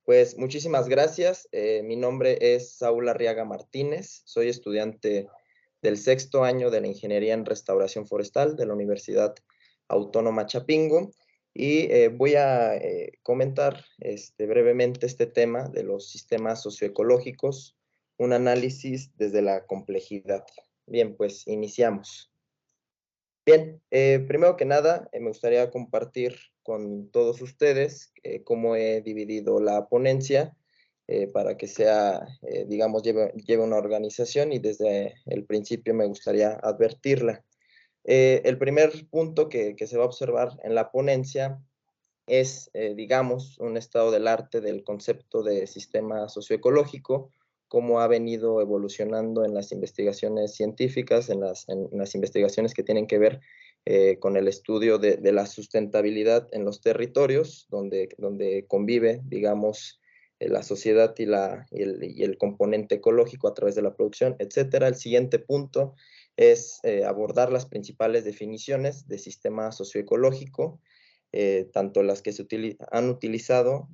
Pues muchísimas gracias. Mi nombre es Saúl Arriaga Martínez. Soy estudiante del sexto año de la Ingeniería en Restauración Forestal de la Universidad Autónoma Chapingo y voy a comentar brevemente este tema de los sistemas socioecológicos, un análisis desde la complejidad. Bien, pues iniciamos. Bien, primero que nada, me gustaría compartir con todos ustedes cómo he dividido la ponencia para que sea, digamos, lleve una organización y desde el principio me gustaría advertirla. El primer punto que se va a observar en la ponencia es, digamos, un estado del arte del concepto de sistema socioecológico, cómo ha venido evolucionando en las investigaciones científicas, en las investigaciones que tienen que ver con el estudio de la sustentabilidad en los territorios, donde convive, digamos, la sociedad y el componente ecológico a través de la producción, etcétera. El siguiente punto es abordar las principales definiciones de sistema socioecológico, tanto las que han utilizado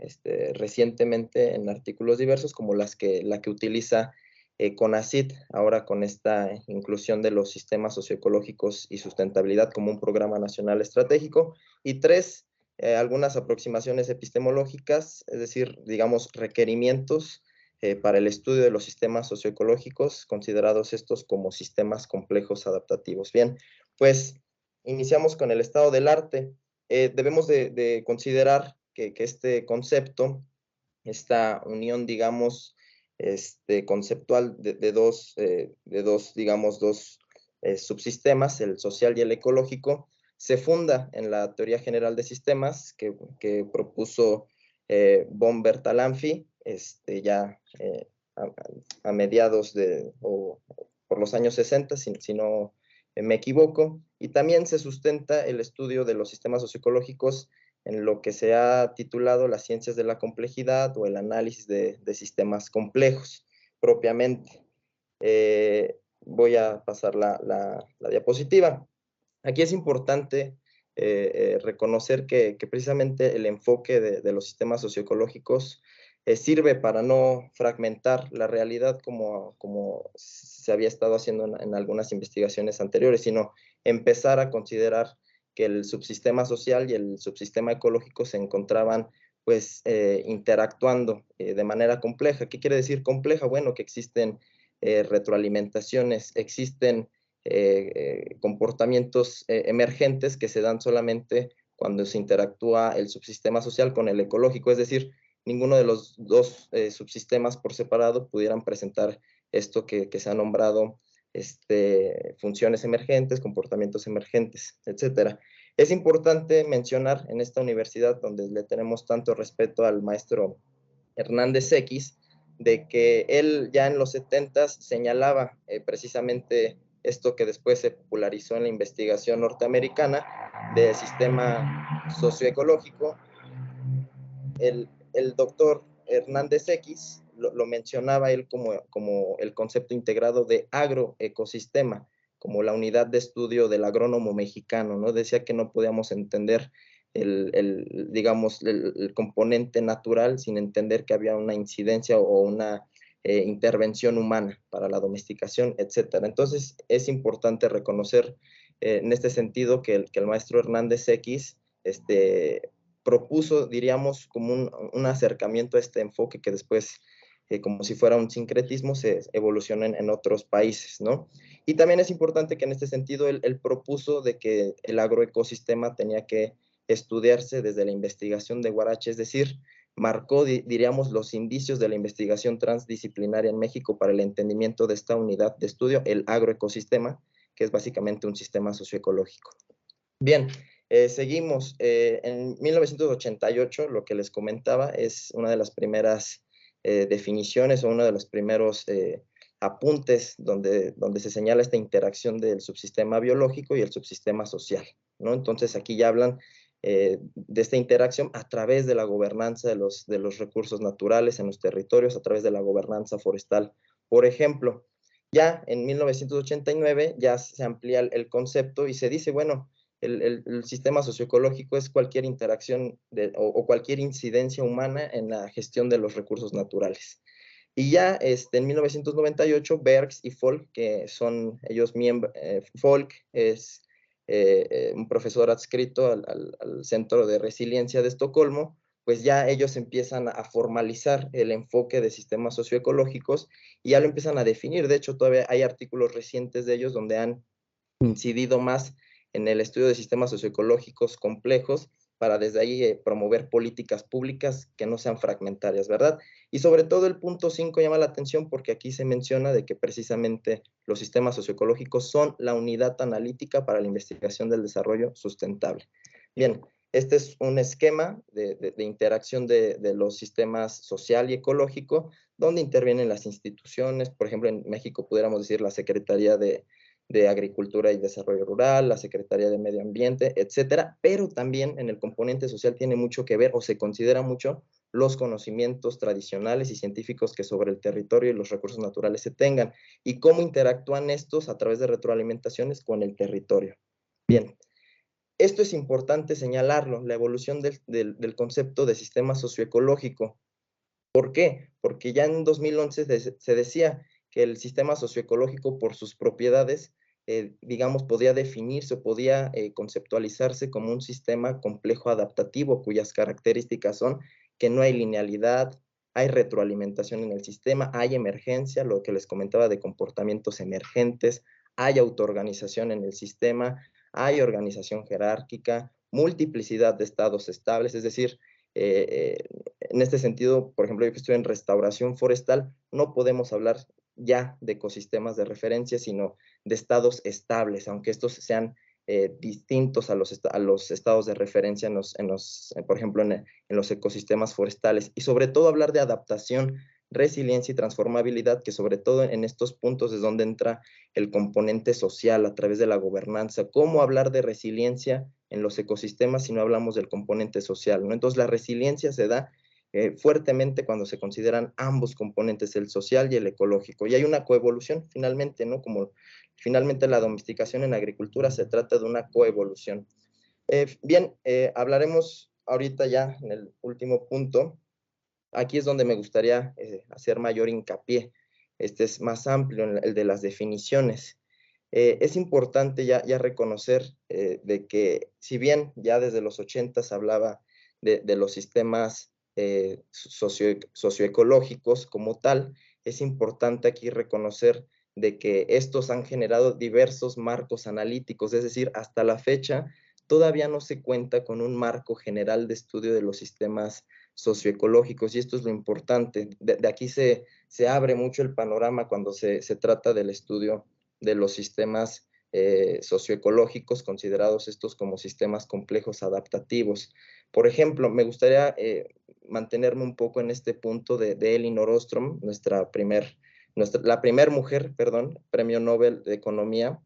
recientemente en artículos diversos como la que utiliza CONACYT, ahora con esta inclusión de los sistemas socioecológicos y sustentabilidad como un programa nacional estratégico. Y tres, algunas aproximaciones epistemológicas, es decir, digamos, requerimientos para el estudio de los sistemas socioecológicos, considerados estos como sistemas complejos adaptativos. Bien, pues iniciamos con el estado del arte. Debemos de considerar que este concepto, esta unión, digamos, conceptual de dos, digamos, dos subsistemas, el social y el ecológico, se funda en la teoría general de sistemas que propuso von Bertalanffy, ya a mediados o por los años 60, si no me equivoco, y también se sustenta el estudio de los sistemas socioecológicos en lo que se ha titulado las ciencias de la complejidad o el análisis de sistemas complejos propiamente. Voy a pasar la diapositiva. Aquí es importante reconocer que precisamente el enfoque de los sistemas socioecológicos sirve para no fragmentar la realidad como se había estado haciendo en algunas investigaciones anteriores, sino empezar a considerar que el subsistema social y el subsistema ecológico se encontraban pues interactuando de manera compleja. ¿Qué quiere decir compleja? Bueno, que existen retroalimentaciones, existen comportamientos emergentes que se dan solamente cuando se interactúa el subsistema social con el ecológico, es decir, ninguno de los dos subsistemas por separado pudieran presentar esto que se ha nombrado funciones emergentes, comportamientos emergentes, etcétera. Es importante mencionar en esta universidad, donde le tenemos tanto respeto al maestro Hernández X, de que él ya en los 70 señalaba precisamente esto que después se popularizó en la investigación norteamericana del sistema socioecológico. El doctor Hernández X lo mencionaba él como el concepto integrado de agroecosistema, como la unidad de estudio del agrónomo mexicano, ¿no? Decía que no podíamos entender digamos, el componente natural sin entender que había una incidencia o una intervención humana para la domesticación, etcétera. Entonces, es importante reconocer en este sentido que el maestro Hernández X propuso, diríamos, como un acercamiento a este enfoque que después, como si fuera un sincretismo, se evolucionó en otros países, ¿no? Y también es importante que en este sentido él propuso de que el agroecosistema tenía que estudiarse desde la investigación de Huarache, es decir, marcó, diríamos, los indicios de la investigación transdisciplinaria en México para el entendimiento de esta unidad de estudio, el agroecosistema, que es básicamente un sistema socioecológico. Bien, seguimos. En 1988, lo que les comentaba, es una de las primeras definiciones o uno de los primeros apuntes donde se señala esta interacción del subsistema biológico y el subsistema social, ¿no? Entonces, aquí ya hablan de esta interacción a través de la gobernanza de los recursos naturales en los territorios, a través de la gobernanza forestal, por ejemplo. Ya en 1989 ya se amplía el concepto y se dice, bueno, el sistema socioecológico es cualquier interacción o cualquier incidencia humana en la gestión de los recursos naturales. Y ya en 1998, Bergs y Folk, que son ellos miembros, Folk es un profesor adscrito al Centro de Resiliencia de Estocolmo, pues ya ellos empiezan a formalizar el enfoque de sistemas socioecológicos y ya lo empiezan a definir. De hecho, todavía hay artículos recientes de ellos donde han incidido más en el estudio de sistemas socioecológicos complejos para desde ahí promover políticas públicas que no sean fragmentarias, ¿verdad? Y sobre todo el punto 5 llama la atención porque aquí se menciona de que precisamente los sistemas socioecológicos son la unidad analítica para la investigación del desarrollo sustentable. Bien, este es un esquema de interacción de los sistemas social y ecológico, donde intervienen las instituciones. Por ejemplo, en México pudiéramos decir la Secretaría de Agricultura y Desarrollo Rural, la Secretaría de Medio Ambiente, etcétera, pero también en el componente social tiene mucho que ver o se considera mucho los conocimientos tradicionales y científicos que sobre el territorio y los recursos naturales se tengan y cómo interactúan estos a través de retroalimentaciones con el territorio. Bien, esto es importante señalarlo, la evolución del concepto de sistema socioecológico. ¿Por qué? Porque ya en 2011 se decía que el sistema socioecológico por sus propiedades, digamos, podía definirse, podía conceptualizarse como un sistema complejo adaptativo, cuyas características son que no hay linealidad, hay retroalimentación en el sistema, hay emergencia, lo que les comentaba de comportamientos emergentes, hay autoorganización en el sistema, hay organización jerárquica, multiplicidad de estados estables, es decir, en este sentido, por ejemplo, yo que estoy en restauración forestal, no podemos hablar ya de ecosistemas de referencia, sino de estados estables, aunque estos sean distintos a los estados de referencia por ejemplo, en los ecosistemas forestales. Y sobre todo hablar de adaptación, resiliencia y transformabilidad, que sobre todo en estos puntos es donde entra el componente social a través de la gobernanza. ¿Cómo hablar de resiliencia en los ecosistemas si no hablamos del componente social, ¿no? Entonces la resiliencia se da fuertemente cuando se consideran ambos componentes, el social y el ecológico. Y hay una coevolución finalmente, ¿no? Como finalmente la domesticación en agricultura se trata de una coevolución. Bien, hablaremos ahorita ya en el último punto. Aquí es donde me gustaría hacer mayor hincapié. Este es más amplio, el de las definiciones. Es importante ya reconocer de que si bien ya desde los 80 se hablaba de los sistemas socioecológicos como tal, es importante aquí reconocer de que estos han generado diversos marcos analíticos, es decir, hasta la fecha todavía no se cuenta con un marco general de estudio de los sistemas socioecológicos, y esto es lo importante. De aquí se abre mucho el panorama cuando se trata del estudio de los sistemas socioecológicos, considerados estos como sistemas complejos adaptativos. Por ejemplo, me gustaría mantenerme un poco en este punto de Elinor Ostrom, la primer mujer, premio Nobel de Economía,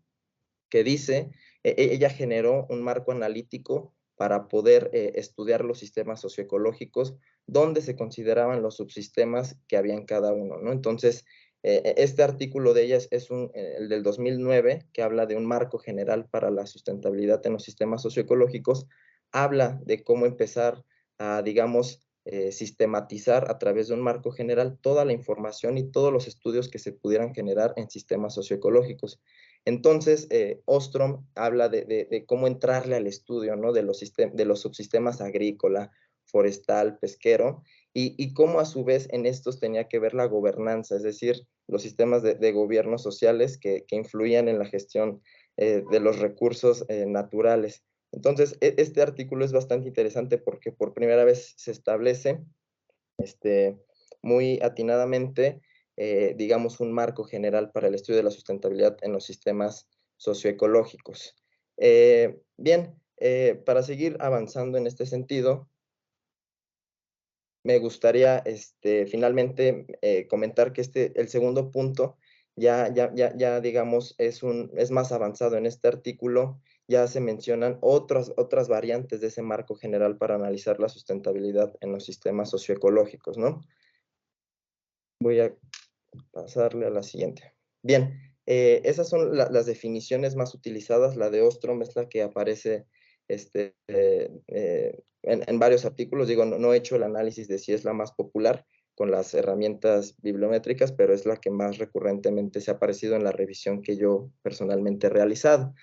que dice, ella generó un marco analítico para poder estudiar los sistemas socioecológicos, donde se consideraban los subsistemas que había en cada uno, ¿no? Entonces, este artículo de ella es el del 2009, que habla de un marco general para la sustentabilidad en los sistemas socioecológicos, habla de cómo empezar a, digamos, sistematizar a través de un marco general toda la información y todos los estudios que se pudieran generar en sistemas socioecológicos. Entonces, Ostrom habla de cómo entrarle al estudio, ¿no? de los subsistemas agrícola, forestal, pesquero, y cómo a su vez en estos tenía que ver la gobernanza, es decir, los sistemas de gobiernos sociales que influían en la gestión de los recursos naturales. Entonces, este artículo es bastante interesante porque por primera vez se establece muy atinadamente, digamos, un marco general para el estudio de la sustentabilidad en los sistemas socioecológicos. Bien, para seguir avanzando en este sentido, me gustaría finalmente comentar que el segundo punto ya digamos, es más avanzado en este artículo. Ya se mencionan otras variantes de ese marco general para analizar la sustentabilidad en los sistemas socioecológicos, ¿no? Voy a pasarle a la siguiente. Bien, Esas son las definiciones más utilizadas. La de Ostrom es la que aparece en varios artículos. Digo, no he hecho el análisis de si es la más popular con las herramientas bibliométricas, pero es la que más recurrentemente se ha aparecido en la revisión que yo personalmente he realizado.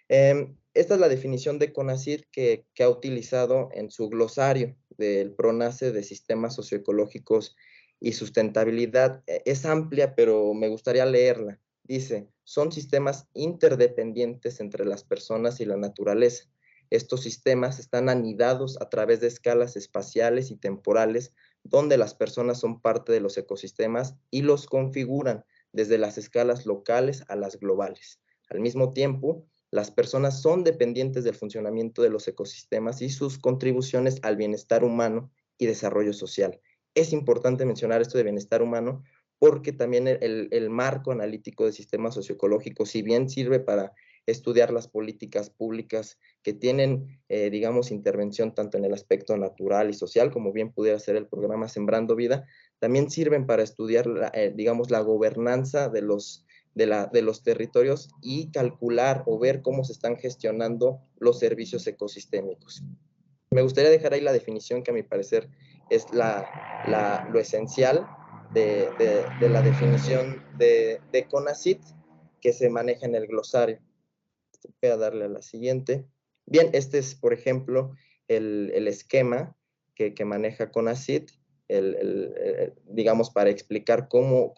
Esta es la definición de CONACYT que ha utilizado en su glosario del PRONACE de sistemas socioecológicos y sustentabilidad. Es amplia, pero me gustaría leerla. Dice, son sistemas interdependientes entre las personas y la naturaleza. Estos sistemas están anidados a través de escalas espaciales y temporales donde las personas son parte de los ecosistemas y los configuran desde las escalas locales a las globales. Al mismo tiempo, las personas son dependientes del funcionamiento de los ecosistemas y sus contribuciones al bienestar humano y desarrollo social. Es importante mencionar esto de bienestar humano porque también el marco analítico de sistemas socioecológicos, si bien sirve para estudiar las políticas públicas que tienen, digamos, intervención tanto en el aspecto natural y social, como bien pudiera ser el programa Sembrando Vida, también sirven para estudiar, digamos, la gobernanza de los territorios y calcular o ver cómo se están gestionando los servicios ecosistémicos. Me gustaría dejar ahí la definición que a mi parecer es lo esencial de la definición de CONACYT que se maneja en el glosario. Voy a darle a la siguiente. Bien, este es, por ejemplo, el esquema que maneja CONACYT, digamos, para explicar cómo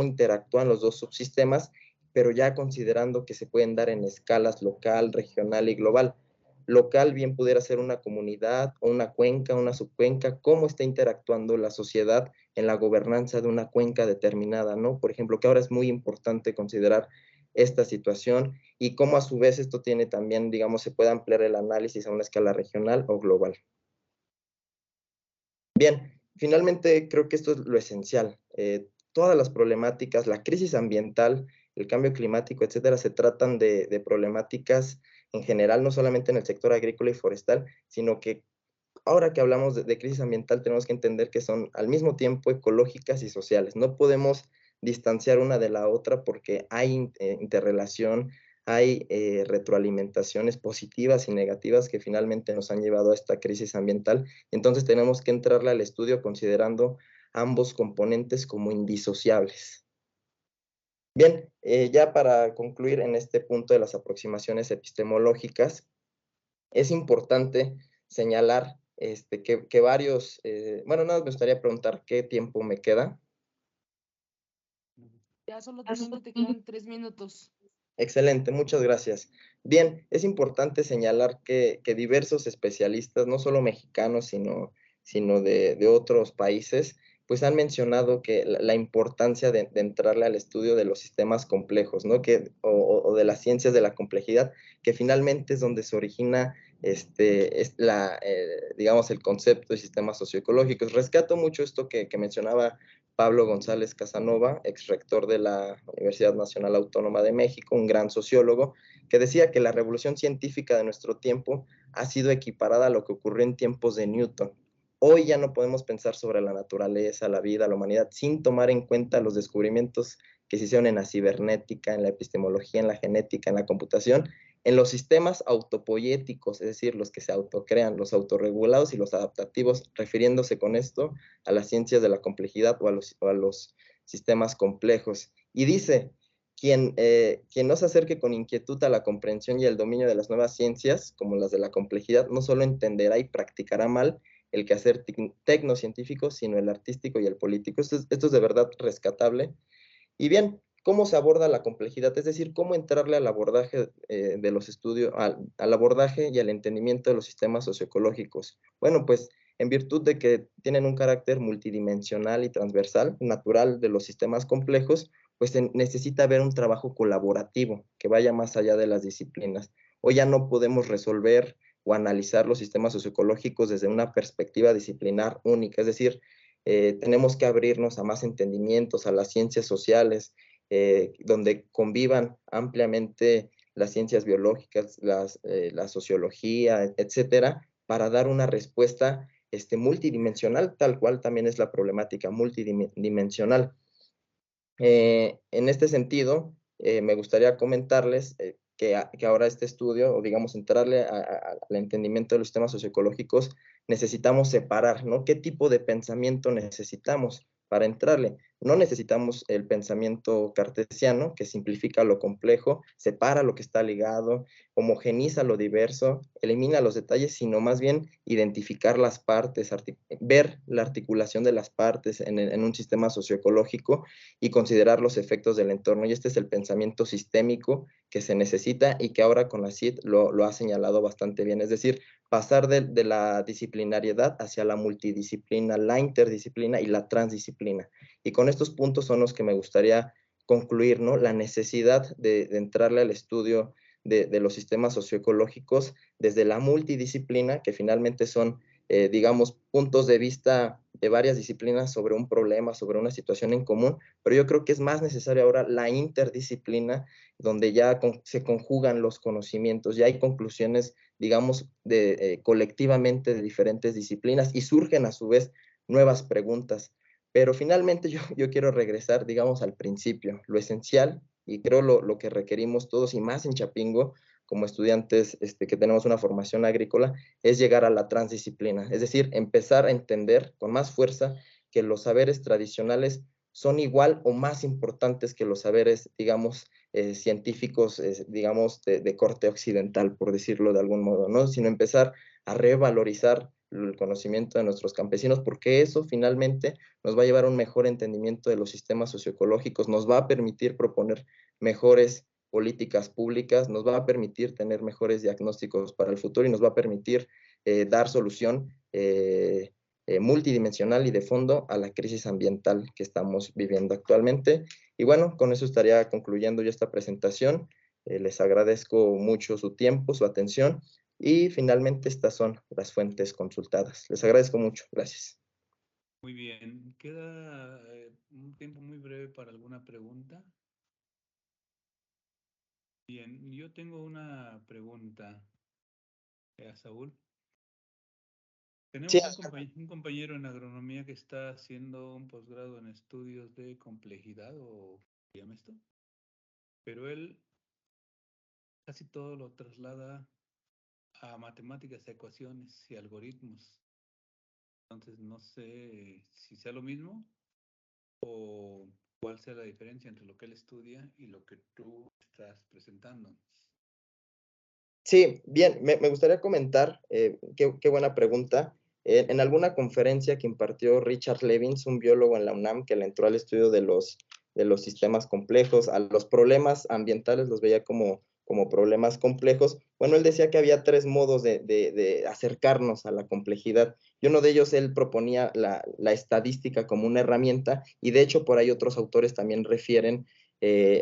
interactúan los dos subsistemas, pero ya considerando que se pueden dar en escalas local, regional y global. Local bien pudiera ser una comunidad o una cuenca, una subcuenca, cómo está interactuando la sociedad en la gobernanza de una cuenca determinada, ¿no? Por ejemplo, que ahora es muy importante considerar esta situación y cómo a su vez esto tiene también, digamos, se puede ampliar el análisis a una escala regional o global. Bien, finalmente creo que esto es lo esencial. Todas las problemáticas, la crisis ambiental, el cambio climático, etcétera, se tratan de problemáticas en general, no solamente en el sector agrícola y forestal, sino que ahora que hablamos de crisis ambiental tenemos que entender que son al mismo tiempo ecológicas y sociales. No podemos distanciar una de la otra porque hay interrelación, hay retroalimentaciones positivas y negativas que finalmente nos han llevado a esta crisis ambiental. Entonces tenemos que entrarle al estudio considerando ambos componentes como indisociables. Bien, ya para concluir en este punto de las aproximaciones epistemológicas, es importante señalar que varios, bueno, me gustaría preguntar qué tiempo me queda. Ya solamente te quedan 3 minutos. Excelente, muchas gracias. Bien, es importante señalar que diversos especialistas, no solo mexicanos, sino de otros países, pues han mencionado que la importancia de entrarle al estudio de los sistemas complejos, ¿no? O de las ciencias de la complejidad, que finalmente es donde se origina digamos, el concepto de sistemas socioecológicos. Rescato mucho esto que mencionaba Pablo González Casanova, ex rector de la Universidad Nacional Autónoma de México, un gran sociólogo, que decía que la revolución científica de nuestro tiempo ha sido equiparada a lo que ocurrió en tiempos de Newton. Hoy ya no podemos pensar sobre la naturaleza, la vida, la humanidad, sin tomar en cuenta los descubrimientos que se hicieron en la cibernética, en la epistemología, en la genética, en la computación, en los sistemas autopoiéticos, es decir, los que se autocrean, los autorregulados y los adaptativos, refiriéndose con esto a las ciencias de la complejidad o a los sistemas complejos. Y dice, quien no se acerque con inquietud a la comprensión y el dominio de las nuevas ciencias, como las de la complejidad, no solo entenderá y practicará mal el quehacer tecnocientífico, sino el artístico y el político. Esto es de verdad rescatable. Y bien, ¿cómo se aborda la complejidad? Es decir, ¿cómo entrarle al abordaje de los estudios, al abordaje y al entendimiento de los sistemas socioecológicos? Bueno, pues en virtud de que tienen un carácter multidimensional y transversal, natural de los sistemas complejos, pues se necesita ver un trabajo colaborativo que vaya más allá de las disciplinas. Hoy ya no podemos resolver o analizar los sistemas socioecológicos desde una perspectiva disciplinar única, es decir, tenemos que abrirnos a más entendimientos, a las ciencias sociales, donde convivan ampliamente las ciencias biológicas, la sociología, etcétera, para dar una respuesta multidimensional, tal cual también es la problemática multidimensional. En este sentido, me gustaría comentarles que ahora este estudio, o digamos, entrarle al entendimiento de los sistemas socioecológicos, necesitamos separar, ¿no? ¿Qué tipo de pensamiento necesitamos para entrarle? No necesitamos el pensamiento cartesiano, que simplifica lo complejo, separa lo que está ligado, homogeniza lo diverso, elimina los detalles, sino más bien identificar las partes, ver la articulación de las partes en un sistema socioecológico y considerar los efectos del entorno. Y este es el pensamiento sistémico que se necesita y que ahora con la CID lo ha señalado bastante bien. Es decir, pasar de la disciplinariedad hacia la multidisciplina, la interdisciplina y la transdisciplina. Y con estos puntos son los que me gustaría concluir, ¿no? La necesidad de entrarle al estudio de los sistemas socioecológicos desde la multidisciplina, que finalmente son, digamos, puntos de vista de varias disciplinas sobre un problema, sobre una situación en común, pero yo creo que es más necesario ahora la interdisciplina, donde ya se conjugan los conocimientos, ya hay conclusiones, digamos, colectivamente de diferentes disciplinas y surgen a su vez nuevas preguntas. Pero finalmente yo quiero regresar, digamos, al principio, lo esencial, y creo lo que requerimos todos, y más en Chapingo, como estudiantes que tenemos una formación agrícola, es llegar a la transdisciplina, es decir, empezar a entender con más fuerza que los saberes tradicionales son igual o más importantes que los saberes, digamos, científicos, digamos, de corte occidental, por decirlo de algún modo, ¿no? Sino empezar a revalorizar el conocimiento de nuestros campesinos, porque eso finalmente nos va a llevar a un mejor entendimiento de los sistemas socioecológicos, nos va a permitir proponer mejores políticas públicas, nos va a permitir tener mejores diagnósticos para el futuro y nos va a permitir dar solución multidimensional y de fondo a la crisis ambiental que estamos viviendo actualmente. Y bueno, con eso estaría concluyendo yo esta presentación. Les agradezco mucho su tiempo, su atención y finalmente estas son las fuentes consultadas. Les agradezco mucho. Gracias. Muy bien. Queda un tiempo muy breve para alguna pregunta. Bien, yo tengo una pregunta a Saúl. Sí, Tenemos un compañero en agronomía que está haciendo un posgrado en estudios de complejidad, o ¿qué llama esto? Pero él casi todo lo traslada a matemáticas, ecuaciones y algoritmos. Entonces no sé si sea lo mismo o cuál sea la diferencia entre lo que él estudia y lo que tú estás presentando. sí, bien, me gustaría comentar, qué buena pregunta. En alguna conferencia que impartió Richard Levins, un biólogo en la UNAM, que le entró al estudio de los sistemas complejos, a los problemas ambientales los veía como problemas complejos. Bueno, él decía que había tres modos de acercarnos a la complejidad. Y uno de ellos, él proponía la estadística como una herramienta, y de hecho por ahí otros autores también refieren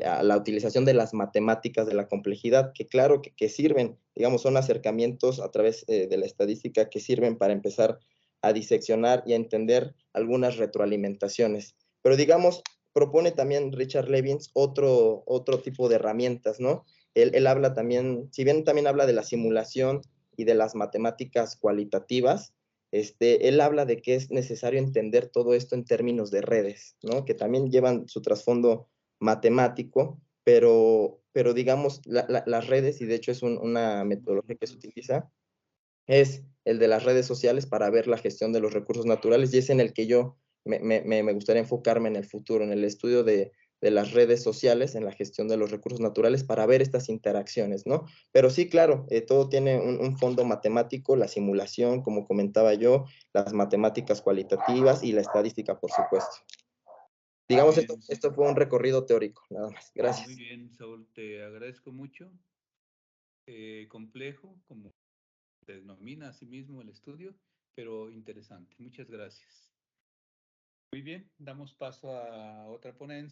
a la utilización de las matemáticas de la complejidad, que claro que sirven, digamos, son acercamientos a través de la estadística que sirven para empezar a diseccionar y a entender algunas retroalimentaciones. Pero digamos, propone también Richard Levins otro tipo de herramientas, ¿no? Él habla también, si bien también habla de la simulación y de las matemáticas cualitativas, él habla de que es necesario entender todo esto en términos de redes, ¿no? Que también llevan su trasfondo matemático, pero digamos, las redes, y de hecho es una metodología que se utiliza, es el de las redes sociales para ver la gestión de los recursos naturales, y es en el que yo me gustaría enfocarme en el futuro, en el estudio de las redes sociales, en la gestión de los recursos naturales, para ver estas interacciones, ¿no? Pero sí, claro, todo tiene un fondo matemático, la simulación, como comentaba yo, las matemáticas cualitativas y la estadística, por supuesto. Digamos, Bien, esto fue un recorrido teórico, nada más. muy Gracias. bien, Saúl, te agradezco mucho. Complejo, como se denomina a sí mismo el estudio, pero interesante. Muchas gracias. Muy bien, damos paso a otra ponencia.